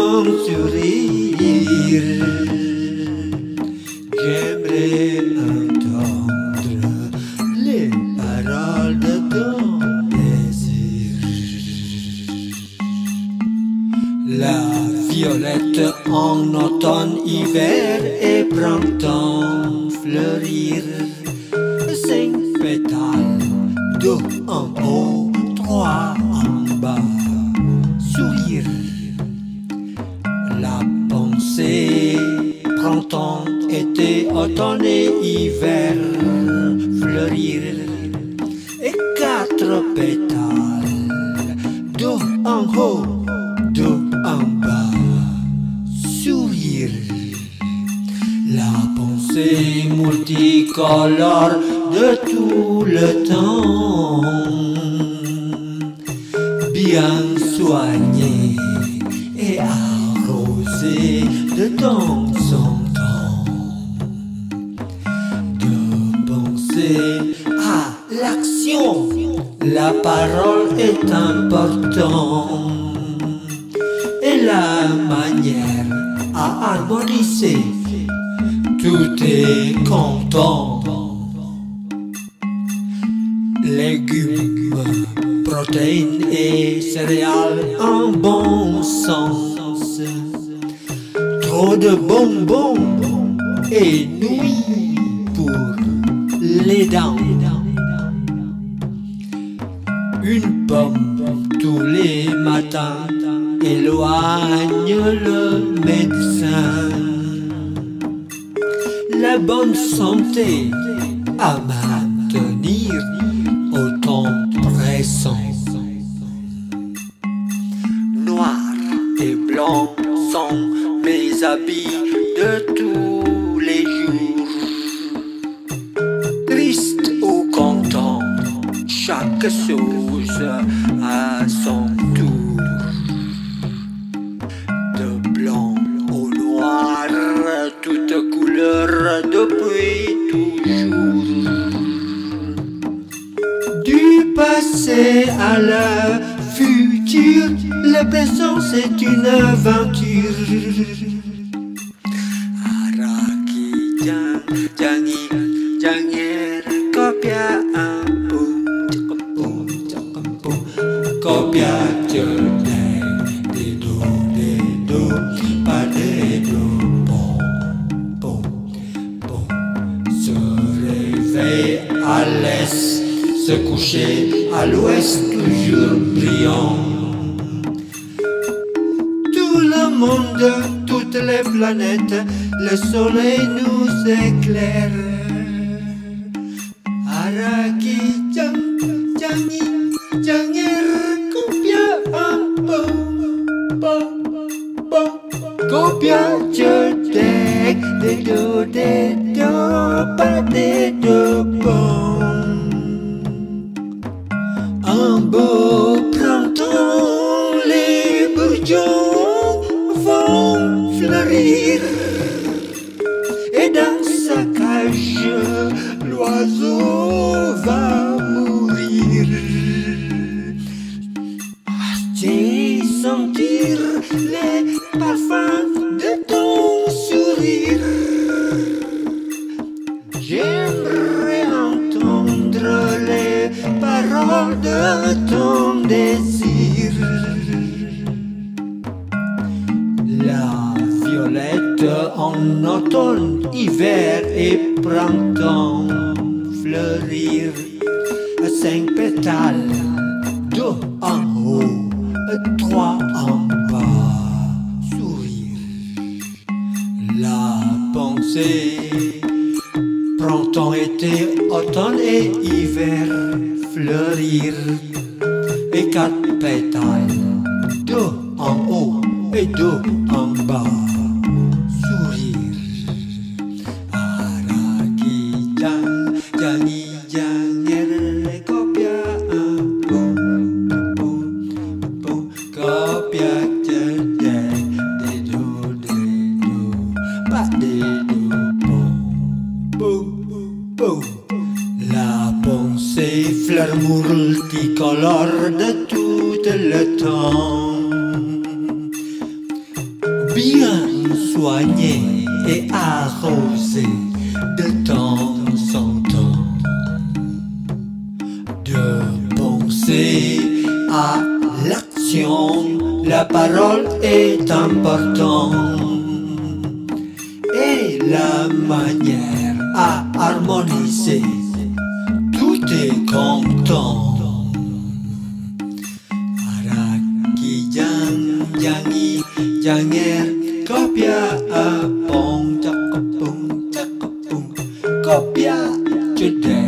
ton sourire. J'aimerais entendre les paroles de ton désir. La violette en automne, hiver et printemps fleurir. 5 pétales, 2 en haut, 3 en bas, sourire. La pensée, printemps, été, automne et hiver, fleurir. Et 4 pétales, 2 en haut, 2 en bas, sourire. La pensée multicolore de tout le temps, bien soignée et arrosée de temps en temps. De penser à l'action, la parole est importante. Et la manière à harmoniser, tout est content. Légumes, protéines et céréales en bon sens. Trop de bonbons et nuits pour les dents. Une pomme tous les matins éloigne le médecin. La bonne santé à maintenir au temps pressant. Noir et blanc sont mes habits de tous les jours. Triste ou content, chaque chose à son tour. De blanc au noir, toute couleur depuis toujours. Du passé à la futur, le présent c'est une aventure. Araki jangi janger kopia ampun kopia jodeng dedo pas dedo pom. Se réveille à l'est, se coucher à l'ouest, toujours brillant. Tout le monde, toutes les planètes, le soleil nous éclaire. Araki jangi janger kopia pom kopia jodeng dedo pas dedo pom. Un beau printemps, les bourgeons vont fleurir. Et dans sa cage, l'oiseau va mourir. J'ai sentir les parfums de ton sourire. J'aimerais entendre les paroles de ton désir. La violette en automne, hiver et printemps fleurir. 5 pétales, 2 en haut, 3 en bas, sourire. La pensée, printemps, été, automne et hiver, fleurir. Et 4 pétales, 2 en haut et 2 en bas, sourire. Araki jangi janger kopia kopia jodeng dedo pas dedo pom. La pensée, fleur multicolore de tout le temps, bien soigné et arrosé de temps en temps. De penser à l'action, la parole est importante. Et la manière à harmoniser, tout est content. Araki jangi janger kopia apong cakapung cakapung kopia cedek.